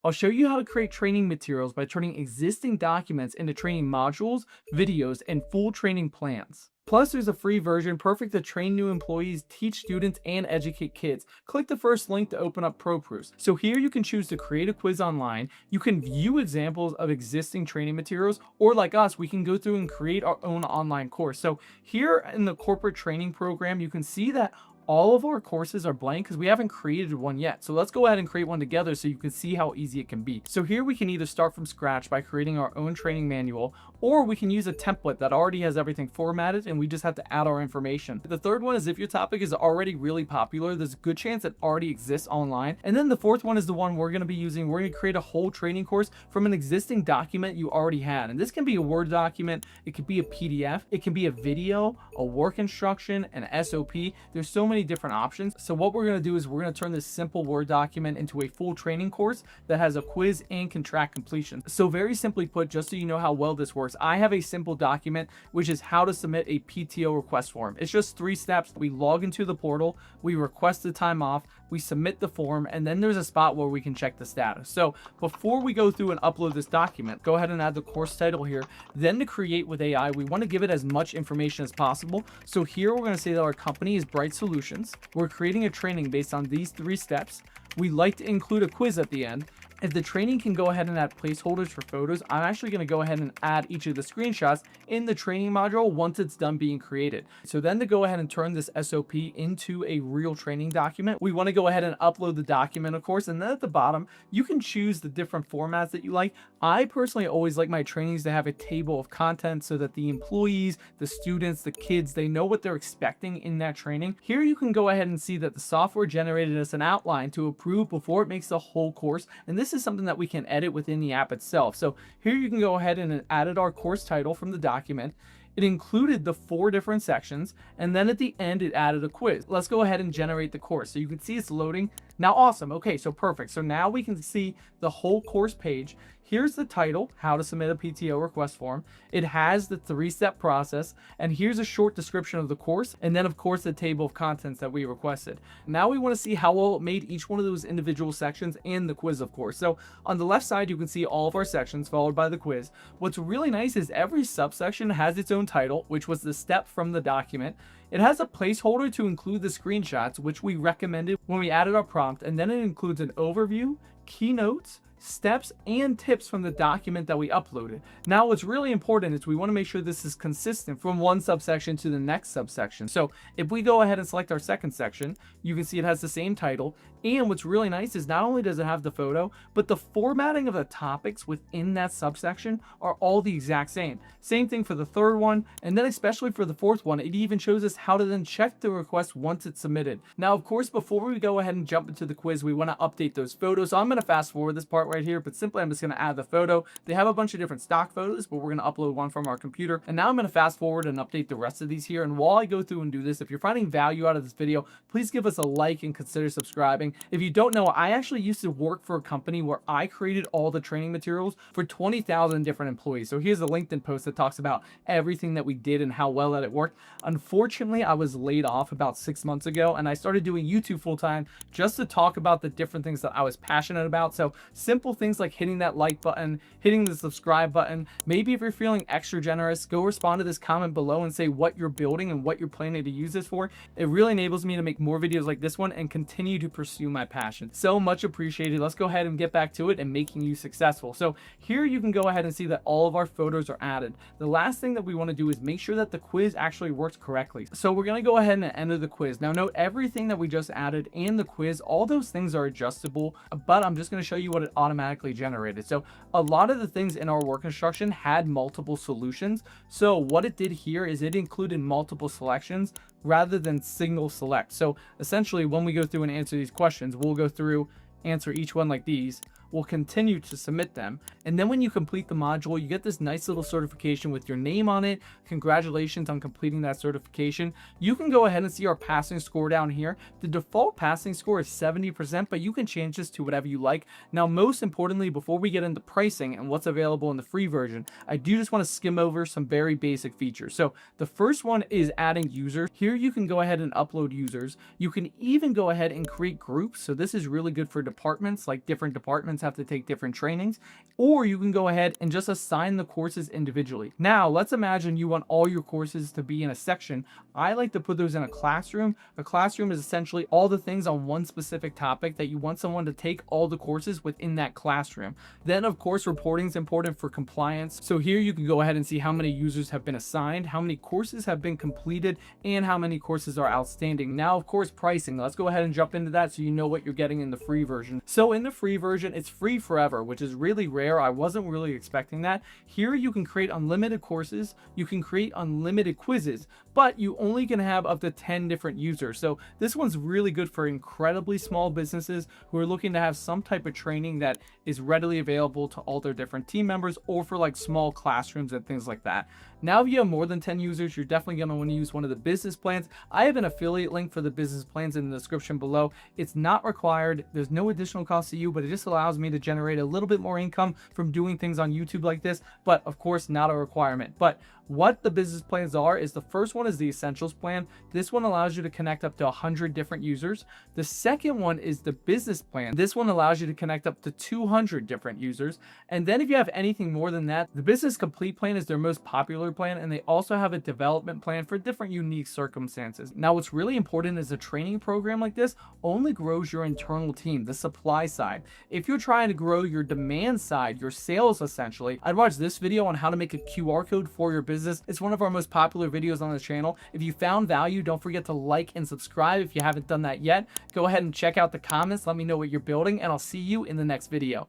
I'll show you how to create training materials by turning existing documents into training modules, videos, and full training plans. Plus, there's a free version perfect to train new employees, teach students, and educate kids. Click the first link to open up ProProofs. So here you can choose to create a quiz online. You can view examples of existing training materials, or like us, we can go through and create our own online course. So here in the corporate training program, you can see that all of our courses are blank because we haven't created one yet. So let's go ahead and create one together so you can see how easy it can be. So here we can either start from scratch by creating our own training manual, or we can use a template that already has everything formatted and we just have to add our information. The third one is if your topic is already really popular, there's a good chance it already exists online. And then the fourth one is the one we're going to be using. We're going to create a whole training course from an existing document you already had. And this can be a Word document, it could be a PDF, it can be a video, a work instruction, an SOP. There's so many different options. So what we're going to do is we're going to turn this simple Word document into a full training course that has a quiz and can track completion. So very simply put, just so you know how well this works, I have a simple document, which is how to submit a PTO request form. It's just 3 steps. We log into the portal, we request the time off, we submit the form, and then there's a spot where we can check the status. So before we go through and upload this document, go ahead and add the course title here. Then to create with AI, we want to give it as much information as possible. So here we're going to say that our company is Bright Solutions. We're creating a training based on these 3 steps. We like to include a quiz at the end. If the training can go ahead and add placeholders for photos, I'm actually going to go ahead and add each of the screenshots in the training module once it's done being created. So then to go ahead and turn this SOP into a real training document, we want to go ahead and upload the document, of course, and then at the bottom, you can choose the different formats that you like. I personally always like my trainings to have a table of content so that the employees, the students, the kids, they know what they're expecting in that training. Here you can go ahead and see that the software generated us an outline to approve before it makes the whole course, and this is something that we can edit within the app itself. So here you can go ahead and added our course title from the document. It included the 4 different sections, and then at the end it added a quiz. Let's go ahead and generate the course. So you can see it's loading. Now, awesome. Okay, so perfect. So now we can see the whole course page. Here's the title, how to submit a PTO request form. It has the 3-step process, and here's a short description of the course, and then of course the table of contents that we requested. Now we want to see how well it made each one of those individual sections and the quiz, of course. So on the left side, you can see all of our sections followed by the quiz. What's really nice is every subsection has its own title, which was the step from the document. It has a placeholder to include the screenshots, which we recommended when we added our prompt, and then it includes an overview, keynotes, steps, and tips from the document that we uploaded. Now, what's really important is we want to make sure this is consistent from one subsection to the next subsection. So if we go ahead and select our second section, you can see it has the same title. And what's really nice is not only does it have the photo, but the formatting of the topics within that subsection are all the exact same. Same thing for the third one, and then especially for the fourth one, it even shows us how to then check the request once it's submitted. Now, of course, before we go ahead and jump into the quiz, we want to update those photos. So I'm going to fast forward this part right here, but simply I'm just going to add the photo. They have a bunch of different stock photos, but we're going to upload one from our computer. And now I'm going to fast forward and update the rest of these here. And while I go through and do this, if you're finding value out of this video, please give us a like and consider subscribing. If you don't know, I actually used to work for a company where I created all the training materials for 20,000 different employees. So here's a LinkedIn post that talks about everything that we did and how well that it worked. Unfortunately, I was laid off about 6 months ago, and I started doing YouTube full time just to talk about the different things that I was passionate about. So simple things like hitting that like button, hitting the subscribe button. Maybe if you're feeling extra generous, go respond to this comment below and say what you're building and what you're planning to use this for. It really enables me to make more videos like this one and continue to pursue my passion. So much appreciated. Let's go ahead and get back to it and making you successful. So here you can go ahead and see that all of our photos are added. The last thing that we want to do is make sure that the quiz actually works correctly. So we're going to go ahead and enter the quiz. Now note everything that we just added and the quiz, all those things are adjustable, but I'm just going to show you what it automatically generated. So a lot of the things in our work instruction had multiple solutions. So what it did here is it included multiple selections rather than single select. So essentially when we go through and answer these questions, we'll go through, answer each one like these. We'll continue to submit them. And then when you complete the module, you get this nice little certification with your name on it. Congratulations on completing that certification. You can go ahead and see our passing score down here. The default passing score is 70%, but you can change this to whatever you like. Now, most importantly, before we get into pricing and what's available in the free version, I do just want to skim over some very basic features. So the first one is adding users. Here you can go ahead and upload users. You can even go ahead and create groups. So this is really good for departments, like different departments students have to take different trainings, or you can go ahead and just assign the courses individually. Now, let's imagine you want all your courses to be in a section. I like to put those in a classroom. A classroom is essentially all the things on one specific topic that you want someone to take all the courses within that classroom. Then, of course, reporting is important for compliance. So here you can go ahead and see how many users have been assigned, how many courses have been completed, and how many courses are outstanding. Now, of course, pricing. Let's go ahead and jump into that so you know what you're getting in the free version. So in the free version, it's free forever, which is really rare. I wasn't really expecting that. Here you can create unlimited courses, you can create unlimited quizzes, but you only can have up to 10 different users. So this one's really good for incredibly small businesses who are looking to have some type of training that is readily available to all their different team members, or for like small classrooms and things like that. Now, if you have more than 10 users, you're definitely going to want to use one of the business plans. I have an affiliate link for the business plans in the description below. It's not required. There's no additional cost to you, but it just allows me to generate a little bit more income from doing things on YouTube like this, but of course, not a requirement. But what the business plans are is, the first one is the essentials plan. This one allows you to connect up to 100 different users. The second one is the business plan. This one allows you to connect up to 200 different users. And then if you have anything more than that, the business complete plan is their most popular plan, and they also have a development plan for different unique circumstances. Now, what's really important is a training program like this only grows your internal team, the supply side. If you're trying to grow your demand side, your sales essentially, I'd watch this video on how to make a QR code for your business. It's one of our most popular videos on the channel. If you found value, don't forget to like and subscribe if you haven't done that yet. Go ahead and check out the comments. Let me know what you're building, and I'll see you in the next video.